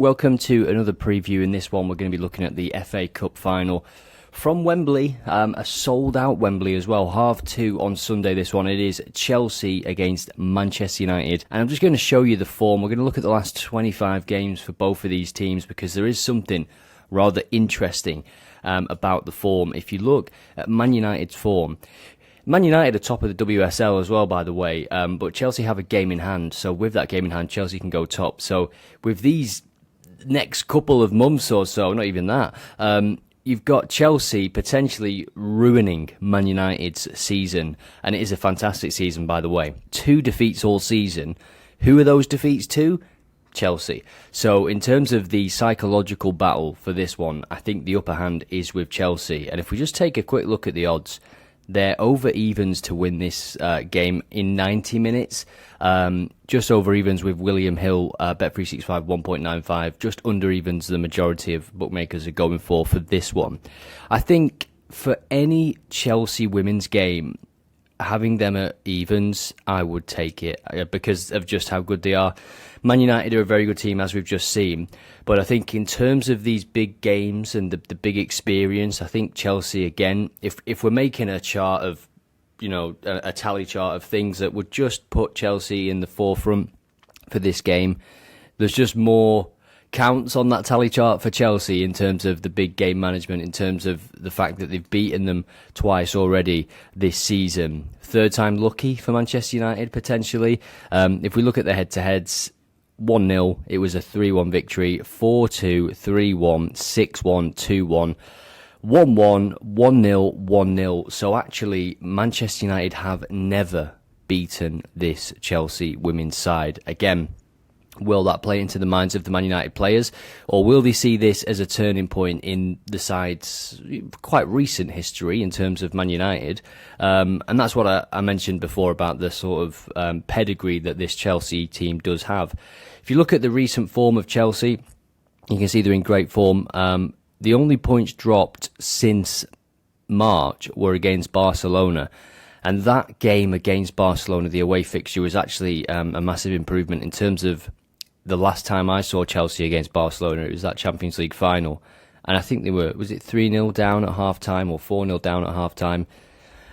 Welcome to another preview. In this one, we're going to be looking at the FA Cup final from Wembley, a sold-out Wembley as well. 2:30 on Sunday, this one. It is Chelsea against Manchester United. And I'm just going to show you the form. We're going to look at the last 25 games for both of these teams because there is something rather interesting about the form. If you look at Man United's form, Man United are top of the WSL as well, by the way, but Chelsea have a game in hand. So with that game in hand, Chelsea can go top. So with these next couple of months or so, not even that, you've got Chelsea potentially ruining Man United's season. And it is a fantastic season, by the way. 2 defeats all season. Who are those defeats to? Chelsea. So in terms of the psychological battle for this one, I think the upper hand is with Chelsea. And if we just take a quick look at the odds, they're over evens to win this game in 90 minutes. Just over evens with William Hill, Bet365 1.95. Just under evens the majority of bookmakers are going for this one. I think for any Chelsea women's game, having them at evens, I would take it because of just how good they are. Man United are a very good team, as we've just seen. But I think in terms of these big games and the big experience, I think Chelsea, again, if we're making a chart of, a tally chart of things that would just put Chelsea in the forefront for this game, there's just more counts on that tally chart for Chelsea in terms of the big game management, in terms of the fact that they've beaten them twice already this season. Third time lucky for Manchester United, potentially. If we look at the head-to-heads, 1-0, it was a 3-1 victory, 4-2, 3-1, 6-1, 2-1, 1-1, 1-0, 1-0. So actually, Manchester United have never beaten this Chelsea women's side. Again, will that play into the minds of the Man United players, or will they see this as a turning point in the side's quite recent history in terms of Man United? And that's what I mentioned before about the sort of pedigree that this Chelsea team does have. If you look at the recent form of Chelsea, you can see they're in great form. The only points dropped since March were against Barcelona. And that game against Barcelona, the away fixture, was actually a massive improvement in terms of the last time I saw Chelsea against Barcelona. It was that Champions League final. And I think they were, was it 3-0 down at half-time or 4-0 down at half-time?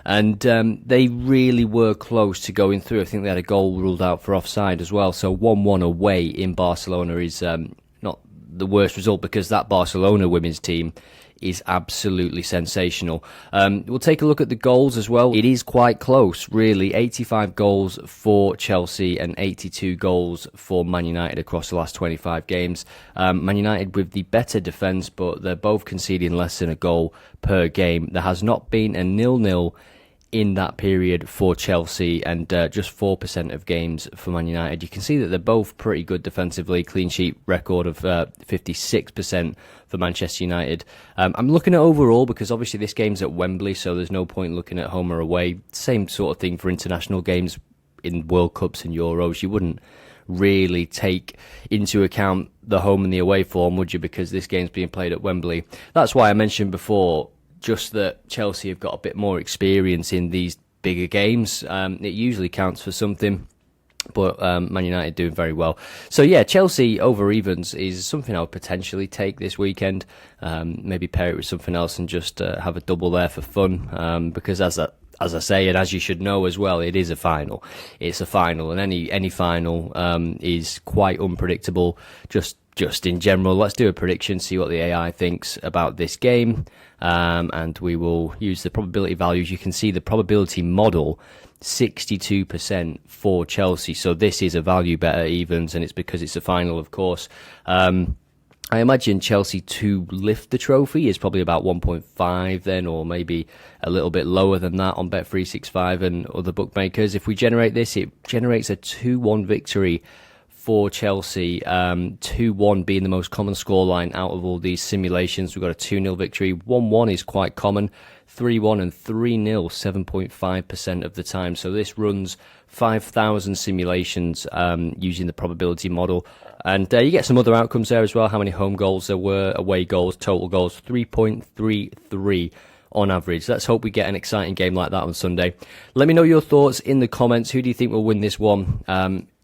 And they really were close to going through. I think they had a goal ruled out for offside as well. So 1-1 away in Barcelona is not the worst result because that Barcelona women's team is absolutely sensational. We'll take a look at the goals as well. It is quite close, really. 85 goals for Chelsea and 82 goals for Man United across the last 25 games. Man United with the better defence, but they're both conceding less than a goal per game. There has not been a 0-0 in that period for Chelsea, and just 4% of games for Man United. You can see that they're both pretty good defensively. Clean sheet record of 56% for Manchester United. I'm looking at overall because obviously this game's at Wembley, so there's no point looking at home or away. Same sort of thing for international games in World Cups and Euros. You wouldn't really take into account the home and the away form, would you? Because this game's being played at Wembley. That's why I mentioned before just that Chelsea have got a bit more experience in these bigger games. It usually counts for something, but Man United doing very well. So yeah, Chelsea over evens is something I would potentially take this weekend. Maybe pair it with something else and just have a double there for fun. Because as I say, and as you should know as well, it is a final. It's a final, and any final is quite unpredictable. Just in general, let's do a prediction, see what the AI thinks about this game, and we will use the probability values. You can see the probability model, 62% for Chelsea, so this is a value bet at evens, and it's because it's a final, of course. I imagine Chelsea to lift the trophy is probably about 1.5 then, or maybe a little bit lower than that on Bet365 and other bookmakers. If we generate this, it generates a 2-1 victory for Chelsea, 2-1 being the most common scoreline out of all these simulations. We've got a 2-0 victory. 1-1 is quite common. 3-1 and 3-0, 7.5% of the time. So this runs 5,000 simulations using the probability model. And you get some other outcomes there as well. How many home goals there were, away goals, total goals, 3.33 on average. Let's hope we get an exciting game like that on Sunday. Let me know your thoughts in the comments. Who do you think will win this one?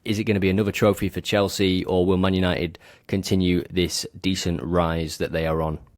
Is it going to be another trophy for Chelsea, or will Man United continue this decent rise that they are on?